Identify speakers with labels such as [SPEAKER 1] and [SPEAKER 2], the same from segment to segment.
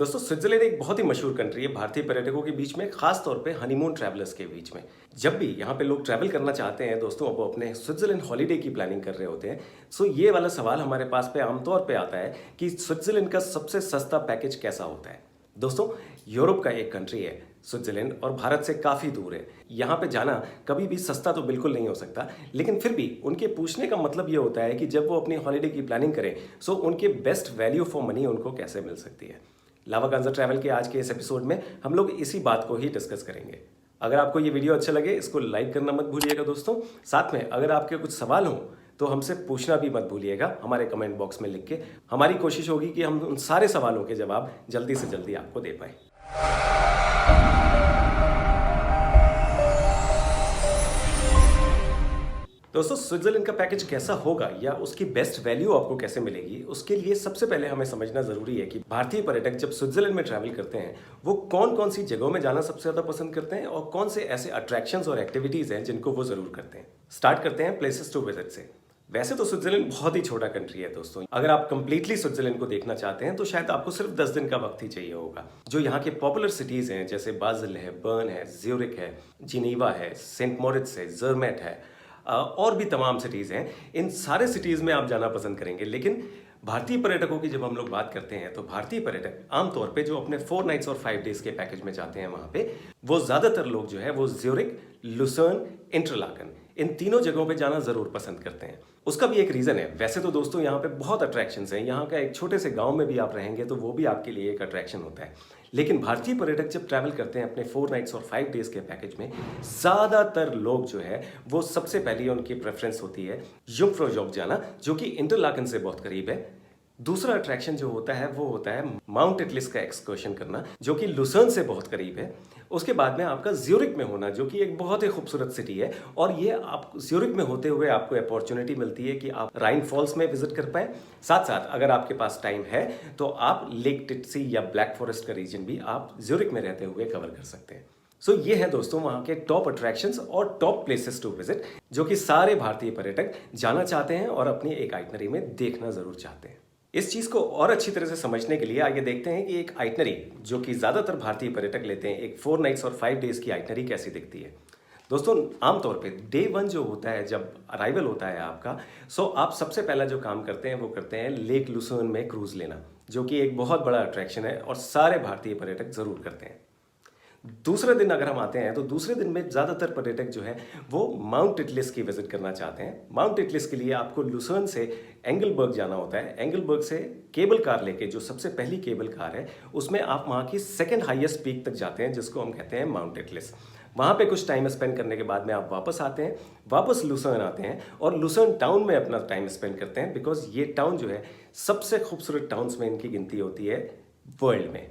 [SPEAKER 1] दोस्तों स्विट्जरलैंड एक बहुत ही मशहूर कंट्री है भारतीय पर्यटकों के बीच में, खास तौर पे हनीमून ट्रैवलर्स के बीच में। जब भी यहाँ पे लोग ट्रैवल करना चाहते हैं दोस्तों, वो अपने स्विट्जरलैंड हॉलीडे की प्लानिंग कर रहे होते हैं। सो ये वाला सवाल हमारे पास पे आमतौर पे आता है कि स्विट्जरलैंड का सबसे सस्ता पैकेज कैसा होता है। दोस्तों यूरोप का एक कंट्री है स्विट्जरलैंड और भारत से काफ़ी दूर है। यहाँ पे जाना कभी भी सस्ता तो बिल्कुल नहीं हो सकता, लेकिन फिर भी उनके पूछने का मतलब ये होता है कि जब वो अपनी हॉलीडे की प्लानिंग करें सो उनके बेस्ट वैल्यू फॉर मनी उनको कैसे मिल सकती है। लावा गांजा ट्रैवल के आज के इस एपिसोड में हम लोग इसी बात को ही डिस्कस करेंगे। अगर आपको ये वीडियो अच्छा लगे इसको लाइक करना मत भूलिएगा दोस्तों। साथ में अगर आपके कुछ सवाल हों तो हमसे पूछना भी मत भूलिएगा हमारे कमेंट बॉक्स में लिख के। हमारी कोशिश होगी कि हम उन सारे सवालों के जवाब जल्दी से जल्दी आपको दे पाएं। दोस्तों स्विट्जरलैंड का पैकेज कैसा होगा या उसकी बेस्ट वैल्यू आपको कैसे मिलेगी, उसके लिए सबसे पहले हमें समझना जरूरी है कि भारतीय पर्यटक जब स्विट्जरलैंड में ट्रैवल करते हैं वो कौन कौन सी जगहों में जाना सबसे ज्यादा पसंद करते हैं और कौन से ऐसे अट्रैक्शंस और एक्टिविटीज हैं जिनको वो जरूर करते हैं। स्टार्ट करते हैं प्लेसेस टू विजिट से। वैसे तो स्विट्जरलैंड बहुत ही छोटा कंट्री है दोस्तों। अगर आप कंप्लीटली स्विट्जरलैंड को देखना चाहते हैं तो शायद आपको सिर्फ 10 दिन का वक्त ही चाहिए होगा। जो यहाँ के पॉपुलर सिटीज हैं जैसे बाजिल है, बर्न है, ज्यूरिक है, जिनीवा है, सेंट मोरिट्स है, जर्मेट है और भी तमाम सिटीज़ हैं। इन सारे सिटीज़ में आप जाना पसंद करेंगे। लेकिन भारतीय पर्यटकों की जब हम लोग बात करते हैं तो भारतीय पर्यटक आमतौर पे जो अपने 4 नाइट्स और 5 डेज के पैकेज में जाते हैं वहाँ पे वो ज़्यादातर लोग जो है वो ज्यूरिक, लुसर्न, इंटरलाकन इन तीनों जगहों पे जाना ज़रूर पसंद करते हैं। उसका भी एक रीज़न है। वैसे तो दोस्तों यहाँ पे बहुत अट्रैक्शंस हैं। यहाँ का एक छोटे से गाँव में भी आप रहेंगे तो वो भी आपके लिए एक अट्रैक्शन होता है। लेकिन भारतीय पर्यटक जब ट्रैवल करते हैं अपने 4 नाइट्स और 5 डेज के पैकेज में, ज़्यादातर लोग जो है वो सबसे पहले उनकी प्रेफरेंस होती है जुंगफ्रो जॉग जाना, जो कि इंटरलाकन से बहुत करीब है। दूसरा अट्रैक्शन जो होता है वो होता है माउंट एटलिस का एक्सकर्शन करना, जो कि लुसर्न से बहुत करीब है। उसके बाद में आपका ज्यूरिक में होना, जो कि एक बहुत ही खूबसूरत सिटी है। और ये आप ज्यूरिक में होते हुए आपको अपॉर्चुनिटी मिलती है कि आप राइन फॉल्स में विजिट कर पाए। साथ साथ अगर आपके पास टाइम है तो आप लेक टिट्सी या ब्लैक फॉरेस्ट का रीजन भी आप ज्यूरिक में रहते हुए कवर कर सकते हैं। सो ये है दोस्तों वहाँ के टॉप अट्रैक्शंस और टॉप प्लेसेस टू विजिट, जो कि सारे भारतीय पर्यटक जाना चाहते हैं और अपनी एक आइटनरी में देखना जरूर चाहते हैं। इस चीज़ को और अच्छी तरह से समझने के लिए आइए देखते हैं कि एक आइटनरी जो कि ज़्यादातर भारतीय पर्यटक लेते हैं, एक 4 नाइट्स और 5 डेज की आइटनरी कैसी दिखती है। दोस्तों आमतौर पे डे 1 जो होता है, जब अराइवल होता है आपका, सो आप सबसे पहला जो काम करते हैं वो करते हैं लेक लुसर्न में क्रूज लेना, जो कि एक बहुत बड़ा अट्रैक्शन है और सारे भारतीय पर्यटक ज़रूर करते हैं। दूसरे दिन अगर हम आते हैं तो दूसरे दिन में ज़्यादातर पर्यटक जो है वो माउंट एटलिस की विजिट करना चाहते हैं। माउंट एटलिस के लिए आपको लुसर्न से एंगलबर्ग जाना होता है। एंगलबर्ग से केबल कार लेके, जो सबसे पहली केबल कार है, उसमें आप वहाँ की सेकंड हाईएस्ट पीक तक जाते हैं, जिसको हम कहते हैं माउंट एटलिस। वहाँ पे कुछ टाइम स्पेंड करने के बाद में आप वापस आते हैं, वापस लुसर्न आते हैं और लुसर्न टाउन में अपना टाइम स्पेंड करते हैं, बिकॉज ये टाउन जो है सबसे खूबसूरत टाउन्स में इनकी गिनती होती है वर्ल्ड में।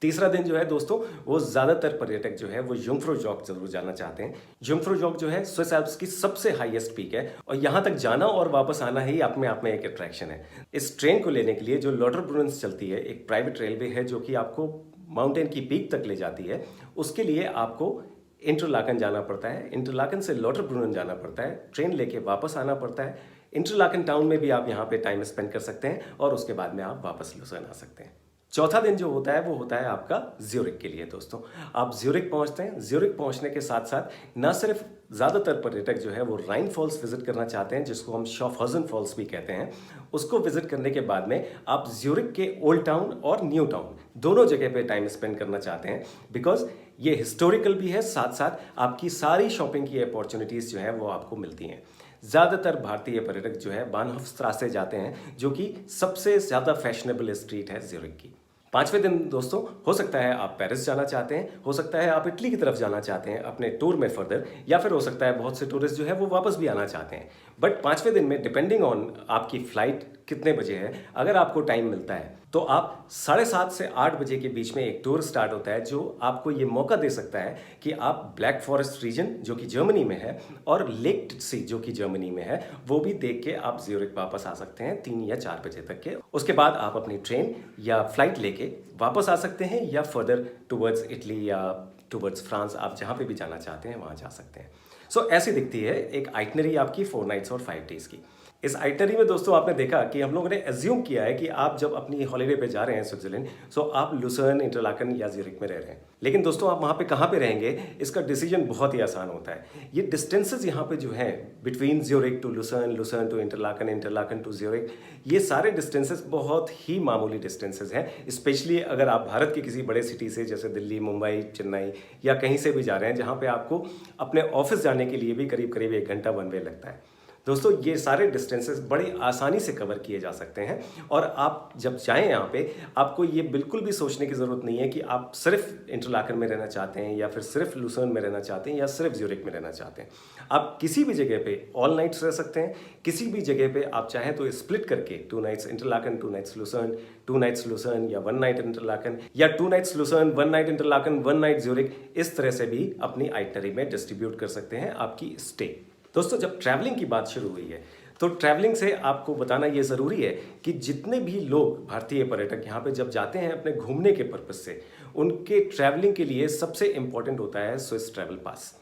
[SPEAKER 1] तीसरा दिन जो है दोस्तों वो ज़्यादातर पर्यटक जो है वो जुंगफ्रो जॉग जरूर जाना चाहते हैं। जुंगफ्रो जॉग जो है स्विस एल्प्स की सबसे हाईएस्ट पीक है और यहाँ तक जाना और वापस आना ही अपने आप में एक अट्रैक्शन है। इस ट्रेन को लेने के लिए जो लॉटरब्रुनेंस चलती है, एक प्राइवेट रेलवे है जो कि आपको माउंटेन की पीक तक ले जाती है, उसके लिए आपको इंटरलाकन जाना पड़ता है। इंटरलाकन से लॉटरब्रुनेन जाना पड़ता है, ट्रेन लेके वापस आना पड़ता है। इंटरलाकन टाउन में भी आप यहाँ पे टाइम स्पेंड कर सकते हैं और उसके बाद में आप वापस लुसर्न आ सकते हैं। चौथा दिन जो होता है वो होता है आपका ज्यूरिक के लिए। दोस्तों आप ज्यूरिक पहुंचते हैं। ज्यूरिक पहुंचने के साथ साथ न सिर्फ ज़्यादातर पर्यटक जो है वो राइन फॉल्स विजिट करना चाहते हैं, जिसको हम शॉफहॉजन फॉल्स भी कहते हैं। उसको विजिट करने के बाद में आप ज्यूरिक के ओल्ड टाउन और न्यू टाउन दोनों जगह पे टाइम स्पेंड करना चाहते हैं, बिकॉज ये हिस्टोरिकल भी है, साथ साथ आपकी सारी शॉपिंग की अपॉर्चुनिटीज़ जो है वो आपको मिलती हैं। ज़्यादातर भारतीय पर्यटक जो है बानहॉफस्ट्रासे जाते हैं, जो कि सबसे ज़्यादा फैशनेबल स्ट्रीट है ज्यूरिक की। पांचवें दिन दोस्तों हो सकता है आप पेरिस जाना चाहते हैं, हो सकता है आप इटली की तरफ जाना चाहते हैं अपने टूर में फर्दर, या फिर हो सकता है बहुत से टूरिस्ट जो है वो वापस भी आना चाहते हैं। बट पांचवें दिन में डिपेंडिंग ऑन आपकी फ्लाइट कितने बजे है, अगर आपको टाइम मिलता है तो आप 7:30 से 8 बजे के बीच में एक टूर स्टार्ट होता है, जो आपको ये मौका दे सकता है कि आप ब्लैक फॉरेस्ट रीजन जो कि जर्मनी में है और लेक टिट्सी जो कि जर्मनी में है वो भी देख के आप ज्यूरिक वापस आ सकते हैं 3 या 4 बजे तक के। उसके बाद आप अपनी ट्रेन या फ्लाइट लेके वापस आ सकते हैं या फर्दर टुवर्ड्स इटली या टुवर्ड्स फ्रांस, आप जहाँ पे भी जाना चाहते हैं वहाँ जा सकते हैं। सो ऐसी दिखती है एक आइटनरी आपकी 4 नाइट्स और 5 डेज की। इस आइटनरी में दोस्तों आपने देखा कि हम लोगों ने एज्यूम किया है कि आप जब अपनी हॉलिडे पे जा रहे हैं स्विट्जरलैंड, सो आप लुसर्न, इंटरलाकन या ज्यूरिख में रह रहे हैं। लेकिन दोस्तों आप वहाँ पे कहाँ पे रहेंगे, इसका डिसीजन बहुत ही आसान होता है। ये डिस्टेंसेस यहाँ पे जो है between Zurich to Lucerne, Lucerne to Interlaken, Interlaken to Zurich, ये सारे डिस्टेंसेस बहुत ही मामूली डिस्टेंसेस हैं। स्पेशली अगर आप भारत के किसी बड़े सिटी से जैसे दिल्ली, मुंबई, चेन्नई या कहीं से भी जा रहे हैं जहाँ पे आपको अपने ऑफिस जाने के लिए भी करीब करीब 1 घंटा वन वे लगता है। दोस्तों ये सारे डिस्टेंसेस बड़ी आसानी से कवर किए जा सकते हैं और आप जब जाएं यहाँ पे आपको ये बिल्कुल भी सोचने की ज़रूरत नहीं है कि आप सिर्फ इंटरलाकन में रहना चाहते हैं या फिर सिर्फ लुसर्न में रहना चाहते हैं या सिर्फ ज्यूरिख में रहना चाहते हैं। आप किसी भी जगह पे ऑल नाइट्स रह सकते हैं। किसी भी जगह पे आप चाहें तो स्प्लिट करके 2 nights Interlaken, 2 nights Lucerne, 2 nights Lucerne या 1 नाइट इंटरलाकन या 2 nights Lucerne, 1 night Interlaken, 1 night Zurich, इस तरह से भी अपनी आइटनरी में डिस्ट्रीब्यूट कर सकते हैं आपकी स्टे। दोस्तों जब ट्रैवलिंग की बात शुरू हुई है तो ट्रैवलिंग से आपको बताना ये ज़रूरी है कि जितने भी लोग भारतीय पर्यटक यहाँ पे जब जाते हैं अपने घूमने के पर्पज़ से, उनके ट्रैवलिंग के लिए सबसे इम्पॉर्टेंट होता है Swiss travel pass.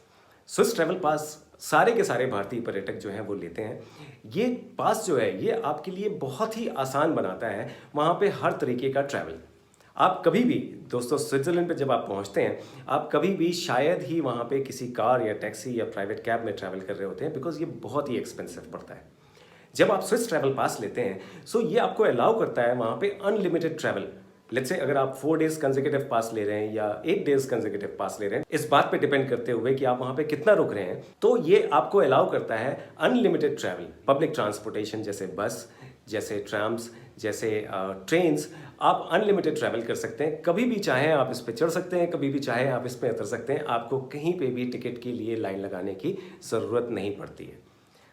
[SPEAKER 1] Swiss travel pass सारे के सारे भारतीय पर्यटक जो हैं वो लेते हैं। ये पास जो है ये आपके लिए बहुत ही आसान बनाता है वहाँ पे हर तरीके का ट्रैवल। आप कभी भी दोस्तों स्विट्जरलैंड पे जब आप पहुंचते हैं, आप कभी भी शायद ही वहाँ पे किसी कार या टैक्सी या प्राइवेट कैब में ट्रैवल कर रहे होते हैं, बिकॉज ये बहुत ही एक्सपेंसिव पड़ता है। जब आप स्विस ट्रैवल पास लेते हैं सो ये आपको अलाउ करता है वहाँ पे अनलिमिटेड ट्रैवल। लेट्स से अगर आप 4 डेज कंसेक्यूटिव पास ले रहे हैं या 8 डेज कंसेक्यूटिव पास ले रहे हैं, इस बात पे डिपेंड करते हुए कि आप वहाँ पे कितना रुक रहे हैं, तो ये आपको अलाउ करता है अनलिमिटेड ट्रैवल। पब्लिक ट्रांसपोर्टेशन जैसे बस, जैसे ट्राम्स, जैसे ट्रेन्स, आप अनलिमिटेड ट्रैवल कर सकते हैं। कभी भी चाहें आप इस पे चढ़ सकते हैं, कभी भी चाहें आप इस पे उतर सकते हैं। आपको कहीं पे भी टिकट के लिए लाइन लगाने की ज़रूरत नहीं पड़ती है।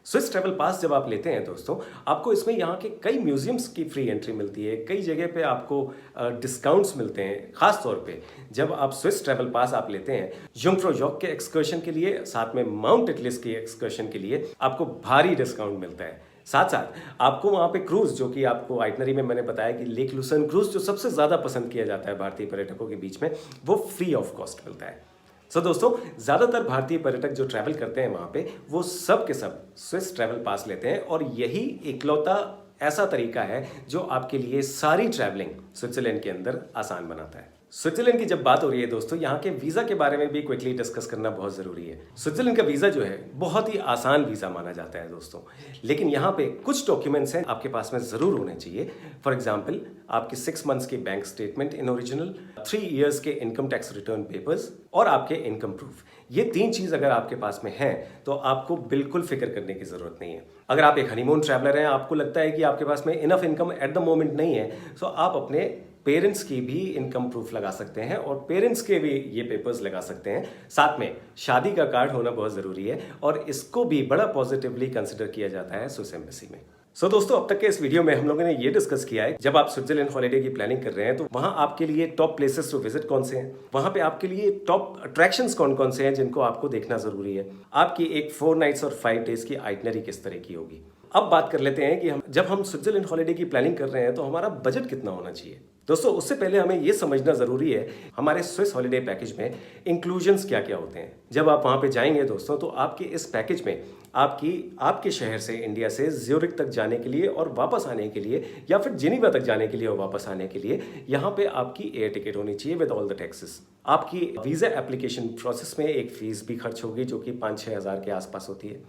[SPEAKER 1] स्विस ट्रैवल पास जब आप लेते हैं दोस्तों, आपको इसमें यहाँ के कई म्यूजियम्स की फ्री एंट्री मिलती है, कई जगह पे आपको डिस्काउंट्स मिलते हैं। खास तौर पे जब आप स्विस ट्रैवल पास आप लेते हैं जुंगफ्रो जॉक के एक्सकर्शन के लिए, साथ में माउंट एटलस की एक्सकर्शन के लिए आपको भारी डिस्काउंट मिलता है। साथ साथ आपको वहाँ पे क्रूज, जो कि आपको आइटनरी में मैंने बताया कि लेक लुसर्न क्रूज जो सबसे ज़्यादा पसंद किया जाता है भारतीय पर्यटकों के बीच में, वो फ्री ऑफ कॉस्ट मिलता है। सो दोस्तों ज़्यादातर भारतीय पर्यटक जो ट्रैवल करते हैं वहाँ पे, वो सब के सब स्विस ट्रैवल पास लेते हैं और यही इकलौता ऐसा तरीका है जो आपके लिए सारी ट्रैवलिंग स्विट्जरलैंड के अंदर आसान बनाता है। स्विट्जरलैंड की जब बात हो रही है दोस्तों, यहाँ के वीज़ा के बारे में भी क्विकली डिस्कस करना बहुत ज़रूरी है। स्विट्जरलैंड का वीज़ा जो है बहुत ही आसान वीज़ा माना जाता है दोस्तों, लेकिन यहाँ पे कुछ डॉक्यूमेंट्स हैं आपके पास में ज़रूर होने चाहिए। फॉर एग्जाम्पल आपके 6 मंथ्स के bank statement in original, 3 years के इनकम टैक्स रिटर्न पेपर्स और आपके इनकम प्रूफ। ये 3 चीज़ अगर आपके पास में है तो आपको बिल्कुल फिक्र करने की ज़रूरत नहीं है। अगर आप एक हनीमून ट्रैवलर हैं, आपको लगता है कि आपके पास में enough income at the moment नहीं है, तो आप अपने पेरेंट्स की भी इनकम प्रूफ लगा सकते हैं और पेरेंट्स के भी ये पेपर्स लगा सकते हैं। साथ में शादी का कार्ड होना बहुत ज़रूरी है और इसको भी बड़ा पॉजिटिवली कंसिडर किया जाता है स्विस एम्बेसी में। सो दोस्तों अब तक के इस वीडियो में हम लोगों ने ये डिस्कस किया है, जब आप स्विट्जरलैंड हॉलिडे की प्लानिंग कर रहे हैं तो वहाँ आपके लिए टॉप प्लेसेस टू विजिट कौन से हैं, वहाँ पे आपके लिए टॉप अट्रैक्शंस कौन कौन से हैं जिनको आपको देखना ज़रूरी है। आपकी एक 4 नाइट्स और 5 डेज की आइटनरी किस तरह की होगी। अब बात कर लेते हैं कि जब हम स्विट्जरलैंड हॉलिडे की प्लानिंग कर रहे हैं तो हमारा बजट कितना होना चाहिए। दोस्तों उससे पहले हमें यह समझना ज़रूरी है हमारे स्विस हॉलिडे पैकेज में इंक्लूजन्स क्या क्या होते हैं। जब आप वहाँ पे जाएंगे दोस्तों तो आपके इस पैकेज में आपके शहर से, इंडिया से ज्यूरिख तक जाने के लिए और वापस आने के लिए, या फिर जिनीवा तक जाने के लिए और वापस आने के लिए यहाँ पे आपकी एयर टिकट होनी चाहिए विद ऑल द टैक्सेस। आपकी वीज़ा एप्लीकेशन प्रोसेस में एक फ़ीस भी खर्च होगी जो कि 5-6 हज़ार के आसपास होती है।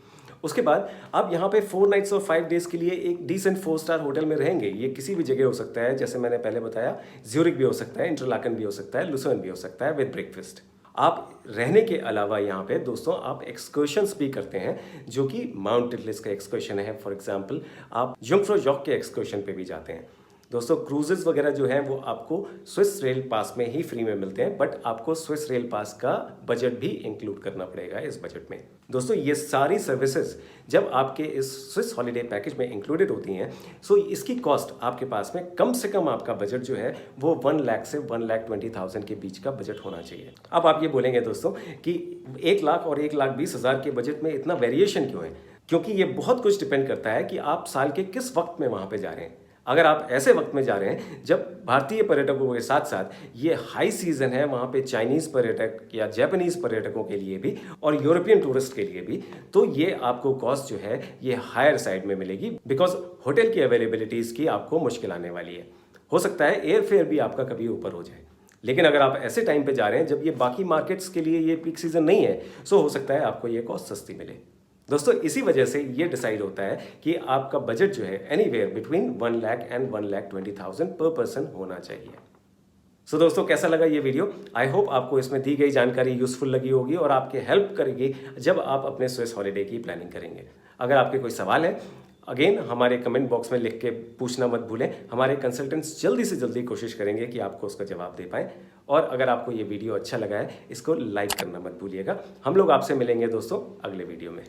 [SPEAKER 1] उसके बाद आप यहाँ पे 4 नाइट्स और 5 डेज के लिए एक डिसेंट 4 स्टार होटल में रहेंगे। ये किसी भी जगह हो सकता है, जैसे मैंने पहले बताया ज्यूरिख भी हो सकता है, इंटरलाकन भी हो सकता है, लुसर्न भी हो सकता है विद ब्रेकफास्ट। आप रहने के अलावा यहाँ पे दोस्तों आप एक्सकर्शंस भी करते हैं, जो कि माउंट एटलस का एक्सकर्शन है। फॉर एग्जांपल आप जुंगफ्रो जॉक के एक्सकर्शन पे भी जाते हैं। दोस्तों क्रूजेस वगैरह जो हैं वो आपको स्विस रेल पास में ही फ्री में मिलते हैं, बट आपको स्विस रेल पास का बजट भी इंक्लूड करना पड़ेगा इस बजट में। दोस्तों ये सारी सर्विसेज जब आपके इस स्विस हॉलिडे पैकेज में इंक्लूडेड होती हैं, सो इसकी कॉस्ट आपके पास में कम से कम आपका बजट जो है वो 1 लाख से 1,20,000 के बीच का बजट होना चाहिए। अब आप ये बोलेंगे दोस्तों कि 1 लाख और 1,20,000 के बजट में इतना वेरिएशन क्यों है? क्योंकि ये बहुत कुछ डिपेंड करता है कि आप साल के किस वक्त में वहाँ पे जा रहे हैं। अगर आप ऐसे वक्त में जा रहे हैं जब भारतीय पर्यटकों के साथ साथ ये हाई सीजन है वहाँ पे चाइनीज़ पर्यटक या जापानीज़ पर्यटकों के लिए भी और यूरोपियन टूरिस्ट के लिए भी, तो ये आपको कॉस्ट जो है ये हायर साइड में मिलेगी, बिकॉज होटल की अवेलेबिलिटीज़ की आपको मुश्किल आने वाली है। हो सकता है एयर फेयर भी आपका कभी ऊपर हो जाए। लेकिन अगर आप ऐसे टाइम पे जा रहे हैं जब ये बाकी मार्केट्स के लिए ये पीक सीजन नहीं है, सो हो सकता है आपको ये कॉस्ट सस्ती मिले। दोस्तों इसी वजह से ये डिसाइड होता है कि आपका बजट जो है एनीवेयर बिटवीन 1 लाख एंड 1,20,000 पर पर्सन होना चाहिए। सो दोस्तों कैसा लगा ये वीडियो? आई होप आपको इसमें दी गई जानकारी यूजफुल लगी होगी और आपके हेल्प करेगी जब आप अपने स्विस हॉलीडे की प्लानिंग करेंगे। अगर आपके कोई सवाल है, अगेन हमारे कमेंट बॉक्स में लिख के पूछना मत भूलें। हमारे कंसल्टेंट्स जल्दी से जल्दी कोशिश करेंगे कि आपको उसका जवाब दे पाएँ। और अगर आपको ये वीडियो अच्छा लगा है, इसको लाइक करना मत भूलिएगा। हम लोग आपसे मिलेंगे दोस्तों अगले वीडियो में।